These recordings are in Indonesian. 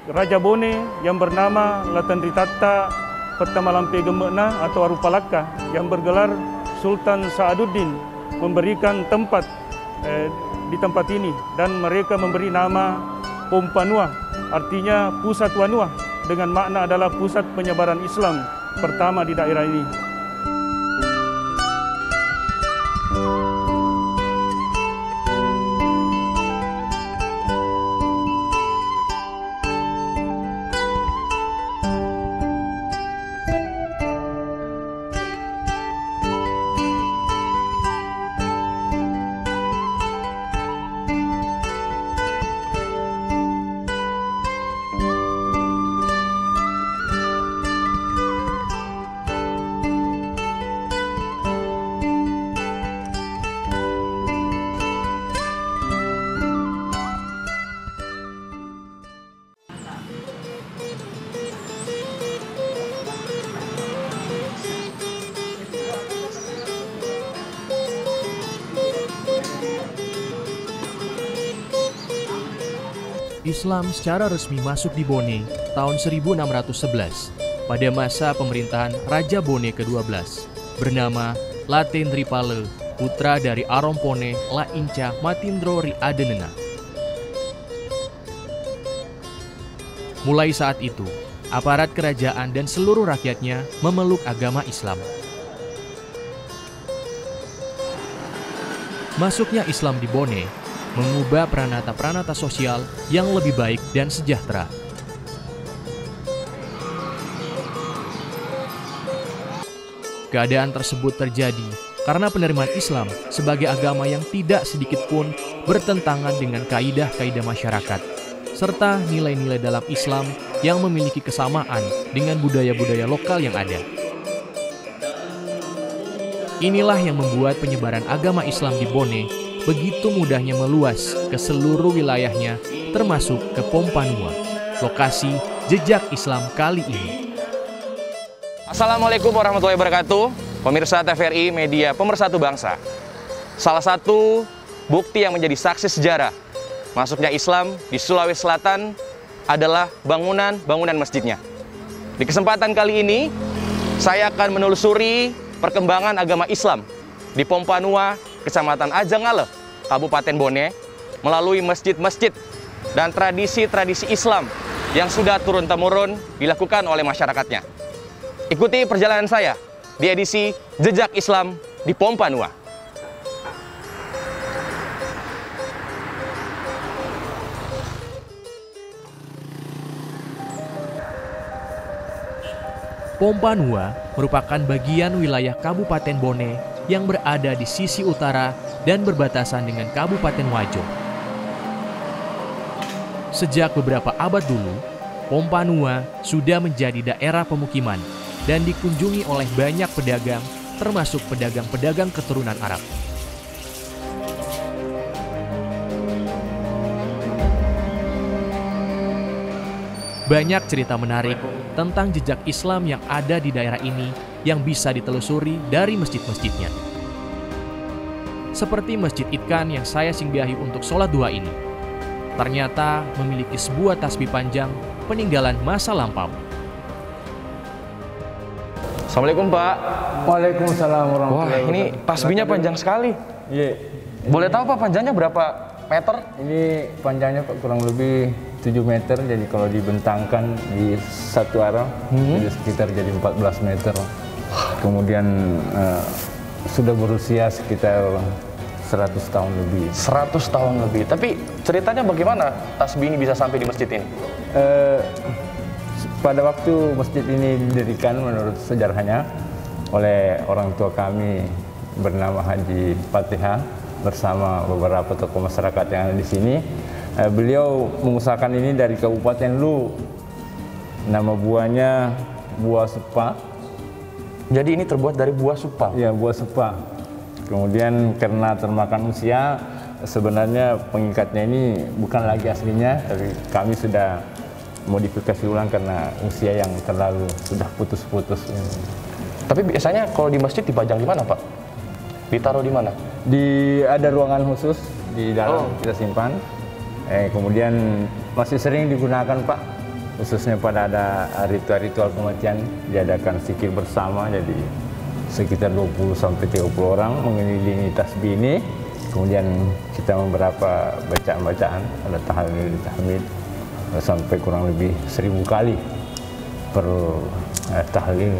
Raja Bone yang bernama Latandritatta Pertama Lampe Gemekna atau Arupalaka yang bergelar Sultan Sa'aduddin memberikan tempat di tempat ini, dan mereka memberi nama Pompanua, artinya pusat Wanua, dengan makna adalah pusat penyebaran Islam pertama di daerah ini. Islam secara resmi masuk di Bone tahun 1611 pada masa pemerintahan Raja Bone ke-12 bernama Latendripale, putra dari Arompone La Inca Matindro Ri Adenena. Mulai saat itu, aparat kerajaan dan seluruh rakyatnya memeluk agama Islam. Masuknya Islam di Bone mengubah pranata-pranata sosial yang lebih baik dan sejahtera. Keadaan tersebut terjadi karena penerimaan Islam sebagai agama yang tidak sedikit pun bertentangan dengan kaidah-kaidah masyarakat, serta nilai-nilai dalam Islam yang memiliki kesamaan dengan budaya-budaya lokal yang ada. Inilah yang membuat penyebaran agama Islam di Bone begitu mudahnya meluas ke seluruh wilayahnya, termasuk ke Pompanua, lokasi jejak Islam kali ini. Assalamualaikum warahmatullahi wabarakatuh, pemirsa TVRI Media Pemersatu Bangsa. Salah satu bukti yang menjadi saksi sejarah masuknya Islam di Sulawesi Selatan adalah bangunan masjidnya. Di kesempatan kali ini, saya akan menelusuri perkembangan agama Islam di Pompanua, Kecamatan Ajangale, Kabupaten Bone, melalui masjid-masjid dan tradisi-tradisi Islam yang sudah turun-temurun dilakukan oleh masyarakatnya. Ikuti perjalanan saya di edisi Jejak Islam di Pompanua. Pompanua merupakan bagian wilayah Kabupaten Bone yang berada di sisi utara dan berbatasan dengan Kabupaten Wajo. Sejak beberapa abad dulu, Pompanua sudah menjadi daerah pemukiman dan dikunjungi oleh banyak pedagang, termasuk pedagang-pedagang keturunan Arab. Banyak cerita menarik tentang jejak Islam yang ada di daerah ini yang bisa ditelusuri dari masjid-masjidnya. Seperti Masjid Ikan yang saya singgahi untuk sholat duha ini, ternyata memiliki sebuah tasbih panjang peninggalan masa lampau. Assalamualaikum Pak. Waalaikumsalam warahmatullahi Wah, ini tasbihnya panjang sekali. Iya. Boleh tahu Pak panjangnya berapa meter? Ini panjangnya Pak kurang lebih 7 meter, jadi kalau dibentangkan di satu arah jadi sekitar jadi 14 meter. Kemudian sudah berusia sekitar 100 tahun lebih. 100 tahun lebih. Tapi ceritanya bagaimana tasbih ini bisa sampai di masjid ini? Pada waktu masjid ini didirikan menurut sejarahnya oleh orang tua kami bernama Haji Fatihah bersama beberapa tokoh masyarakat yang ada di sini. Beliau mengusahakan ini dari Kabupaten Lu. Nama buahnya buah sepa. Jadi ini terbuat dari buah supa? Ya, buah sepa. Kemudian karena termakan usia, sebenarnya pengikatnya ini bukan lagi aslinya, tapi kami sudah modifikasi ulang karena usia yang terlalu sudah putus-putus. Tapi biasanya kalau di masjid dipajang di mana Pak? Ditaruh di mana? Ada ruangan khusus di dalam kita simpan. Kemudian masih sering digunakan Pak khususnya pada ada ritual-ritual kematian diadakan zikir bersama, jadi sekitar 20-30 orang mengelilingi tasbih ini. Kemudian kita beberapa bacaan-bacaan, ada tahlil, tahmid sampai kurang lebih 1000 kali per tahlil.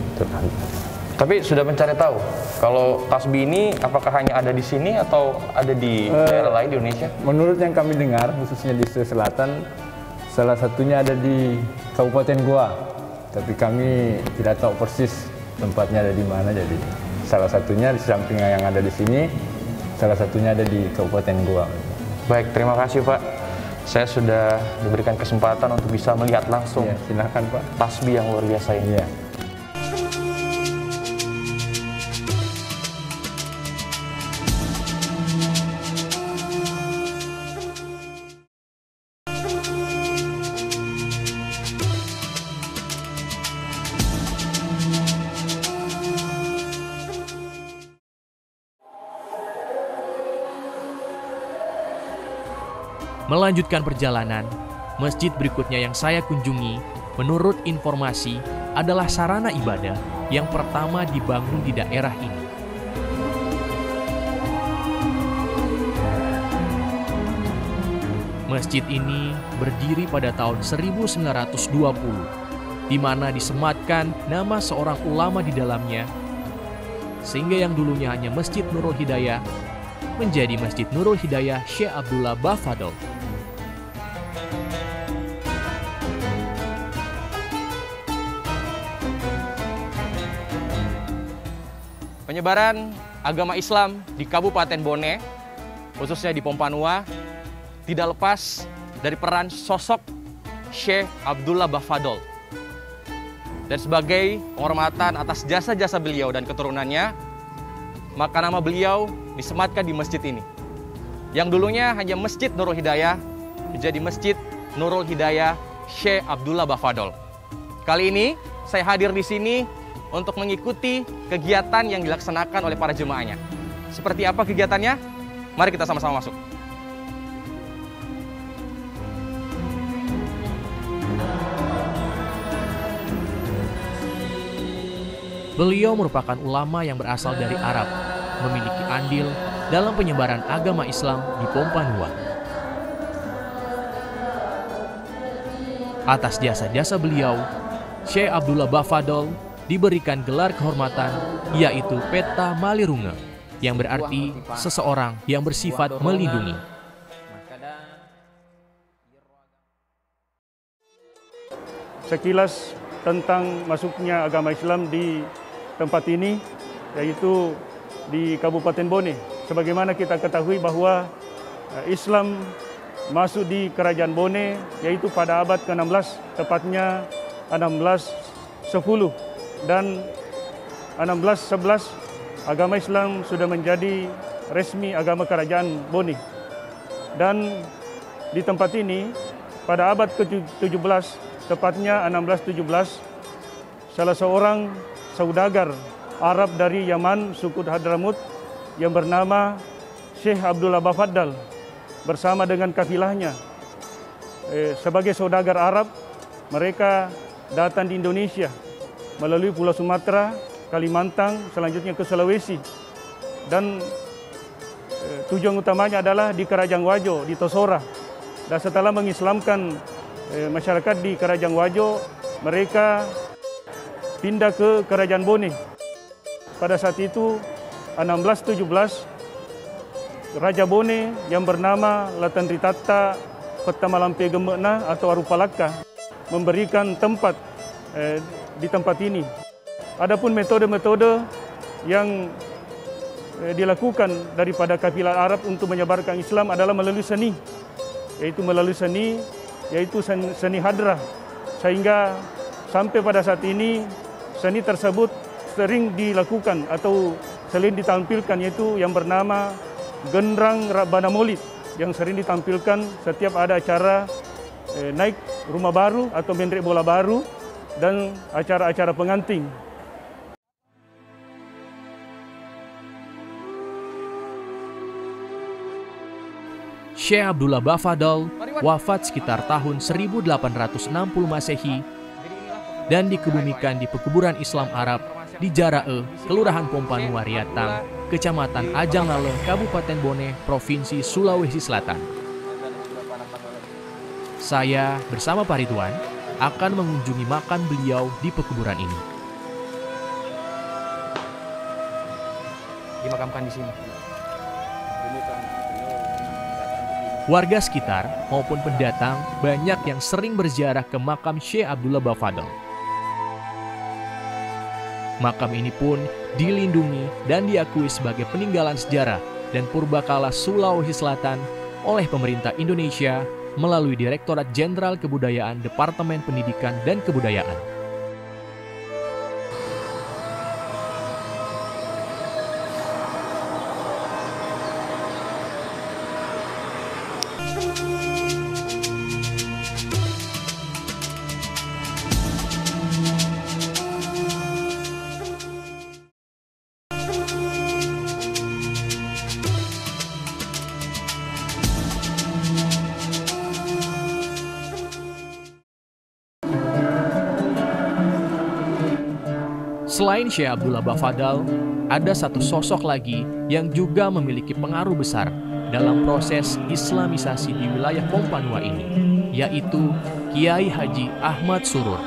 Tapi sudah mencari tahu kalau tasbih ini apakah hanya ada di sini atau ada di daerah lain di Indonesia? Menurut yang kami dengar, khususnya di Sulawesi Selatan, salah satunya ada di Kabupaten Goa. Tapi kami tidak tahu persis tempatnya ada di mana. Jadi salah satunya di samping yang ada di sini, salah satunya ada di Kabupaten Goa. Baik, terima kasih Pak. Saya sudah diberikan kesempatan untuk bisa melihat langsung. Ya, silakan Pak. Tasbih yang luar biasa ini. Ya. Melanjutkan perjalanan, masjid berikutnya yang saya kunjungi, menurut informasi, adalah sarana ibadah yang pertama dibangun di daerah ini. Masjid ini berdiri pada tahun 1920, di mana disematkan nama seorang ulama di dalamnya, sehingga yang dulunya hanya Masjid Nurul Hidayah menjadi Masjid Nurul Hidayah Syekh Abdullah Bafadol. Penyebaran agama Islam di Kabupaten Bone, khususnya di Pompanua, tidak lepas dari peran sosok Syekh Abdullah Bafadol. Dan sebagai penghormatan atas jasa-jasa beliau dan keturunannya, maka nama beliau disematkan di masjid ini. Yang dulunya hanya Masjid Nurul Hidayah, menjadi Masjid Nurul Hidayah Syekh Abdullah Bafadol. Kali ini saya hadir di sini untuk mengikuti kegiatan yang dilaksanakan oleh para jemaahnya. Seperti apa kegiatannya? Mari kita sama-sama masuk. Beliau merupakan ulama yang berasal dari Arab, memiliki andil dalam penyebaran agama Islam di Pompanua. Atas jasa-jasa beliau, Syekh Abdullah Bafadol diberikan gelar kehormatan, yaitu Peta Malirunge, yang berarti seseorang yang bersifat melindungi. Sekilas tentang masuknya agama Islam di tempat ini, yaitu di Kabupaten Bone. Sebagaimana kita ketahui bahwa Islam masuk di Kerajaan Bone, yaitu pada abad ke-16, tepatnya 1610. Dan 1611 agama Islam sudah menjadi resmi agama Kerajaan Bone. Dan di tempat ini pada abad ke-17, tepatnya 1617, salah seorang saudagar Arab dari Yaman, suku Hadramut, yang bernama Syekh Abdullah Bafadol bersama dengan kafilahnya. Sebagai saudagar Arab, mereka datang di Indonesia melalui Pulau Sumatera, Kalimantan, selanjutnya ke Sulawesi. Dan tujuan utamanya adalah di Kerajaan Wajo, di Tosora. Dan setelah mengislamkan masyarakat di Kerajaan Wajo, mereka pindah ke Kerajaan Bone. Pada saat itu, 1617, Raja Bone yang bernama Latandritatta Pettamalampe Gemekna atau Arupalaka memberikan tempat di tempat ini. Adapun metode-metode yang dilakukan daripada kafilah Arab untuk menyebarkan Islam adalah melalui seni, yaitu seni hadrah. Sehingga sampai pada saat ini seni tersebut sering dilakukan atau sering ditampilkan, yaitu yang bernama Gendrang Rabbana Maulid, yang sering ditampilkan setiap ada acara naik rumah baru atau mendrek bola baru dan acara-acara pengantin. Syekh Abdullah Bafadl wafat sekitar tahun 1860 Masehi dan dikebumikan di pekuburan Islam Arab di Jarae, Kelurahan Pompanua Riatang, Kecamatan Ajang Lale, Kabupaten Bone, Provinsi Sulawesi Selatan. Saya bersama Pak Ridwan akan mengunjungi makam beliau di pekuburan ini. Dimakamkan di sini. Warga sekitar maupun pendatang banyak yang sering berziarah ke makam Syekh Abdullah Bafadl. Makam ini pun dilindungi dan diakui sebagai peninggalan sejarah dan purbakala Sulawesi Selatan oleh pemerintah Indonesia melalui Direktorat Jenderal Kebudayaan Departemen Pendidikan dan Kebudayaan. Selain Syekh Abdullah Bafadl, ada satu sosok lagi yang juga memiliki pengaruh besar dalam proses Islamisasi di wilayah Pompanua ini, yaitu Kiai Haji Ahmad Surur.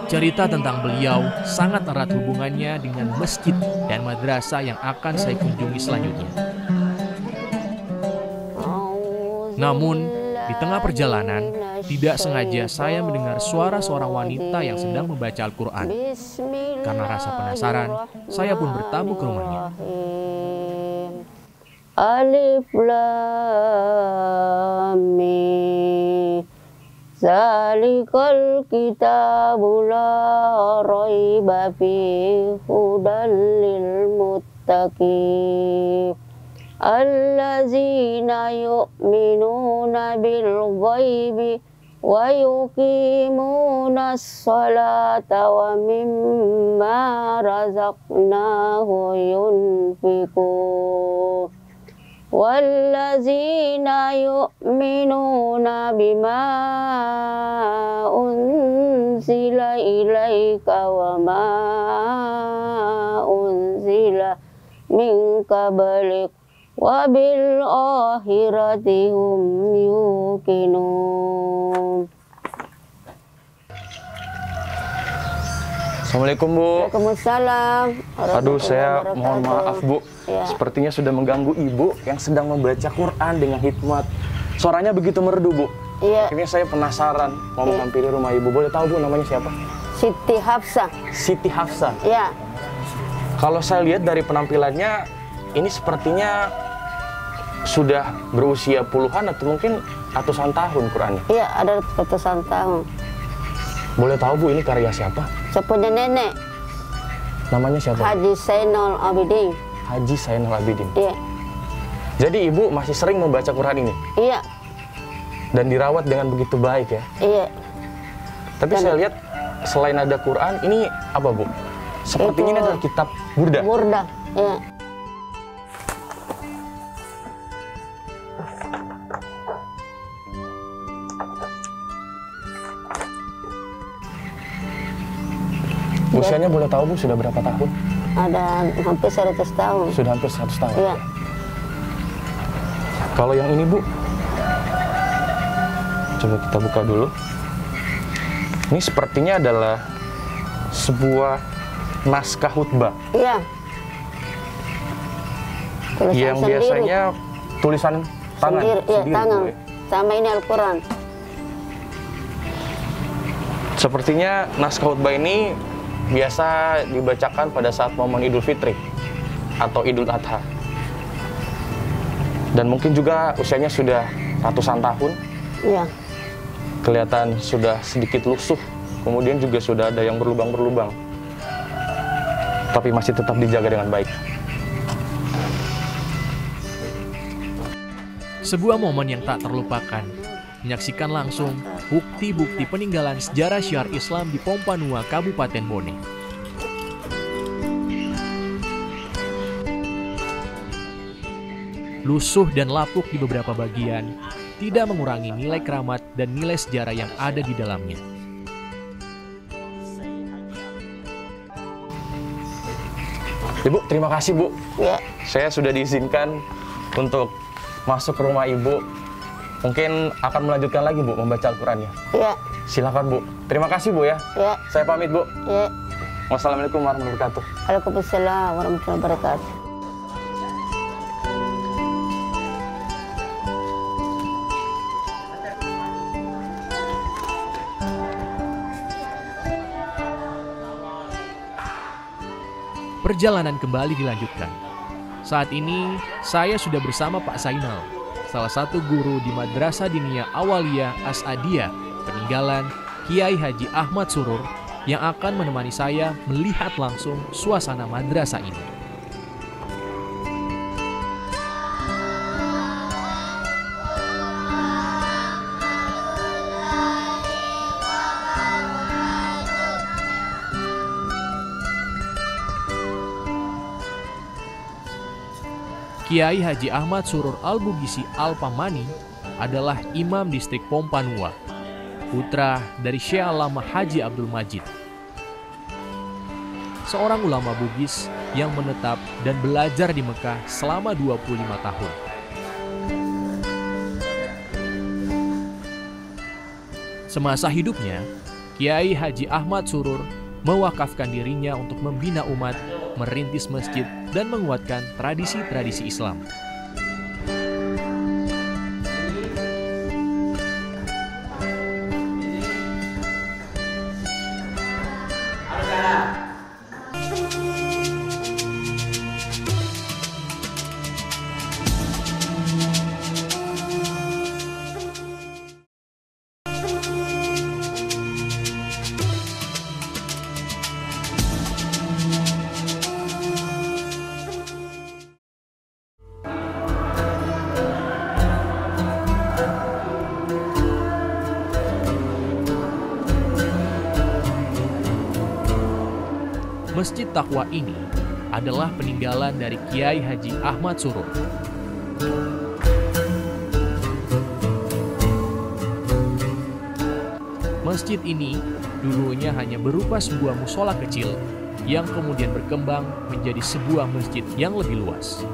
Cerita tentang beliau sangat erat hubungannya dengan masjid dan madrasah yang akan saya kunjungi selanjutnya. Namun, di tengah perjalanan, tidak sengaja saya mendengar suara seorang wanita yang sedang membaca Al-Quran. Karena rasa penasaran, saya pun bertamu ke rumahnya. Alif Lam Mim, Zalikal kitabu la raiba fihi hudal lil muttaqin. Allazina yu'minuna bil ghaibi wa yuqimuna as-salata wa mimma razaqnahu yunfiqun. Wallazina yu'minuna bima unzila ilaika wa ma unzila min qablik wabil akhirati hum yuqinun. Assalamualaikum, Bu. Waalaikumsalam. Aduh, saya mohon maaf, Bu. Ya. Sepertinya sudah mengganggu Ibu yang sedang membaca Quran dengan hikmat. Suaranya begitu merdu, Bu. Iya. Akhirnya saya penasaran mau menghampiri rumah Ibu. Boleh tahu, Bu, namanya siapa? Siti Hafsah. Siti Hafsah. Ya. Kalau saya lihat dari penampilannya, ini sepertinya sudah berusia puluhan atau mungkin ratusan tahun Qurannya. Iya, ada ratusan tahun. Boleh tahu, Bu, ini karya siapa? Sepunya nenek, Namanya siapa? Haji Zainal Abidin. Haji Zainal Abidin. Iya. Jadi Ibu masih sering membaca Quran ini? Iya. Dan dirawat dengan begitu baik ya? Iya. Tapi saya lihat selain ada Quran, ini apa, Bu? Sepertinya ini adalah kitab Burda. Burda. Iya. Usianya boleh tahu, Bu, sudah berapa tahun? Ada hampir 100 tahun. Sudah hampir 100 tahun. Iya. Kalau yang ini, Bu, coba kita buka dulu. Ini sepertinya adalah sebuah naskah khutbah. Iya. Tulisan Yang sendiri. biasanya tulisan tangan. Sendiri, iya, sendiri, tangan. Bu, ya. Sama ini Al-Quran. Sepertinya naskah khutbah ini biasa dibacakan pada saat momen Idul Fitri atau Idul Adha. Dan mungkin juga usianya sudah ratusan tahun. Iya. Kelihatan sudah sedikit lusuh. Kemudian juga sudah ada yang berlubang-berlubang. Tapi masih tetap dijaga dengan baik. Sebuah momen yang tak terlupakan. Menyaksikan langsung bukti-bukti peninggalan sejarah syiar Islam di Pompanua, Kabupaten Bone. lusuh dan lapuk di beberapa bagian, tidak mengurangi nilai keramat dan nilai sejarah yang ada di dalamnya. Ibu, terima kasih Bu. Ya, Saya sudah diizinkan untuk masuk ke rumah Ibu. Mungkin akan melanjutkan lagi Bu membaca Al-Qurannya. ya, Silakan Bu. Terima kasih Bu ya. ya, Saya pamit Bu. ya. Wassalamualaikum warahmatullahi wabarakatuh. Waalaikumsalam warahmatullahi wabarakatuh. Perjalanan kembali dilanjutkan. Saat ini, saya sudah bersama Pak Zainal, salah satu guru di Madrasah Diniyah Awaliyah As-Adiyah, peninggalan Kiai Haji Ahmad Surur, yang akan menemani saya melihat langsung suasana madrasah ini. Kiai Haji Ahmad Surur Al-Bugisi Al-Pamani adalah Imam Distrik Pompanua, putra dari Syekh Allamah Haji Abdul Majid, seorang ulama Bugis yang menetap dan belajar di Mekah selama 25 tahun. Semasa hidupnya, Kiai Haji Ahmad Surur mewakafkan dirinya untuk membina umat, merintis masjid, dan menguatkan tradisi-tradisi Islam. Masjid Taqwa ini adalah peninggalan dari Kiai Haji Ahmad Surur. Masjid ini dulunya hanya berupa sebuah musola kecil yang kemudian berkembang menjadi sebuah masjid yang lebih luas.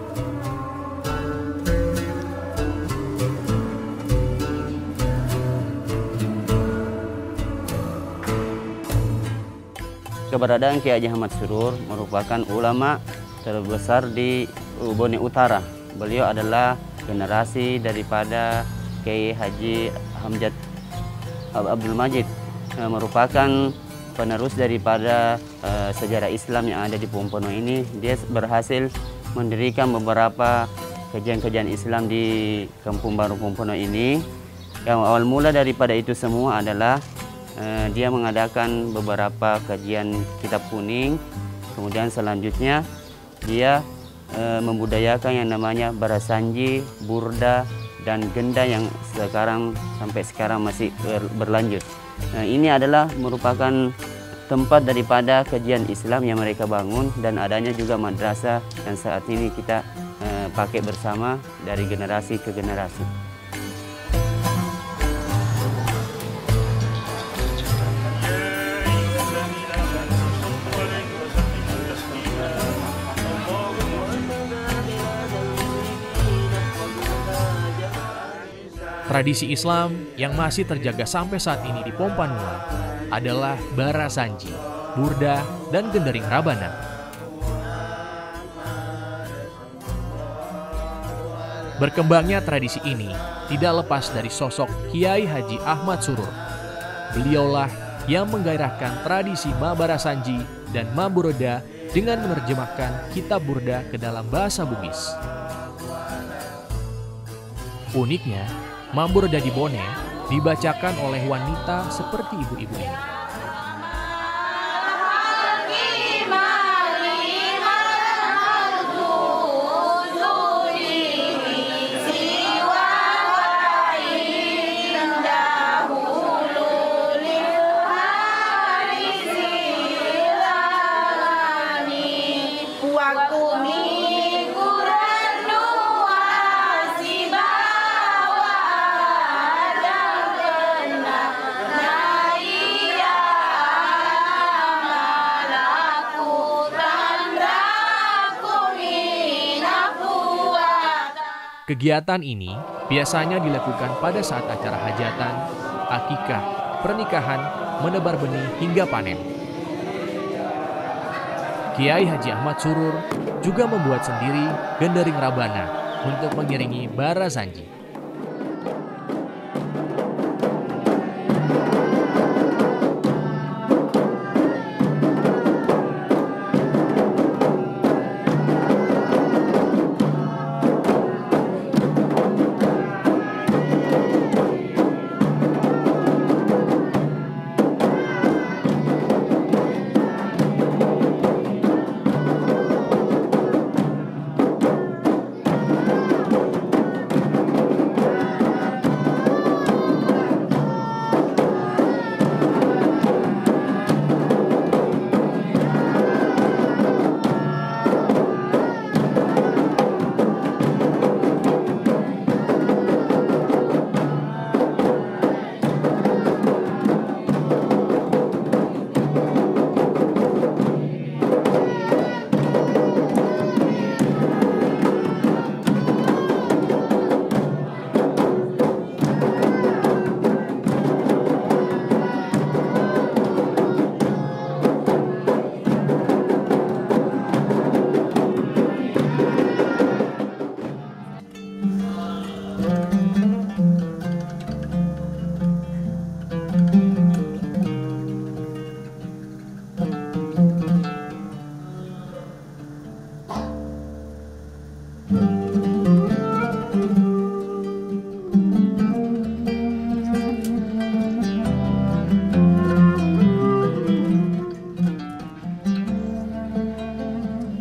Keberadaan Kiai Haji Ahmad Surur merupakan ulama terbesar di Bone Utara. Beliau adalah generasi daripada Kiai Haji Hamzat Abdul Majid, merupakan penerus daripada sejarah Islam yang ada di Pompanua ini. Dia berhasil mendirikan beberapa kajian-kajian Islam di Kampung Baru Pompanua ini. Yang awal mula daripada itu semua adalah dia mengadakan beberapa kajian kitab kuning. Kemudian selanjutnya dia membudayakan yang namanya barasanji, burda, dan genda yang sampai sekarang masih berlanjut. Ini adalah merupakan tempat daripada kajian Islam yang mereka bangun, dan adanya juga madrasah yang saat ini kita pakai bersama dari generasi ke generasi. Tradisi Islam yang masih terjaga sampai saat ini di Pompanua adalah barasanji, burda, dan gendering rabana. Berkembangnya tradisi ini tidak lepas dari sosok Kiai Haji Ahmad Surur. Beliaulah yang menggairahkan tradisi Mabarasanji dan Maburda dengan menerjemahkan kitab burda ke dalam bahasa Bugis. Uniknya, Maburda di Bone dibacakan oleh wanita seperti ibu-ibu ini. Kegiatan ini biasanya dilakukan pada saat acara hajatan, akikah, pernikahan, menebar benih hingga panen. Kiai Haji Ahmad Surur juga membuat sendiri gendering rabana untuk mengiringi bara zanji.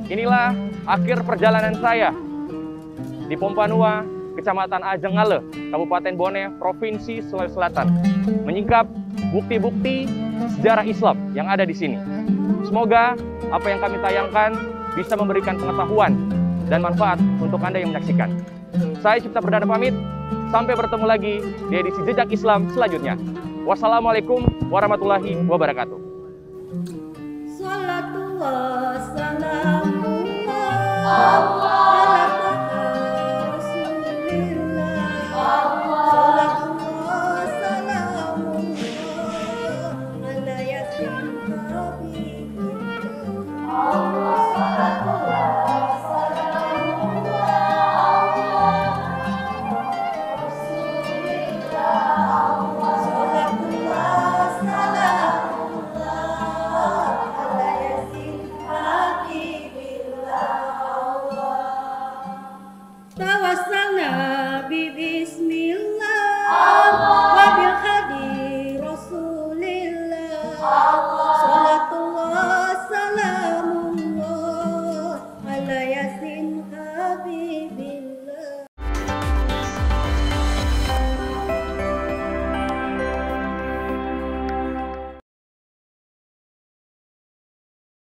Inilah akhir perjalanan saya di Pompanua, Kecamatan Ajengale, Kabupaten Bone, Provinsi Sulawesi Selatan, menyingkap bukti-bukti sejarah Islam yang ada di sini. Semoga apa yang kami tayangkan bisa memberikan pengetahuan dan manfaat untuk Anda yang menyaksikan. Saya Cipta Perdana pamit, sampai bertemu lagi di edisi Jejak Islam selanjutnya. Wassalamualaikum warahmatullahi wabarakatuh. Salatu wassalamu ala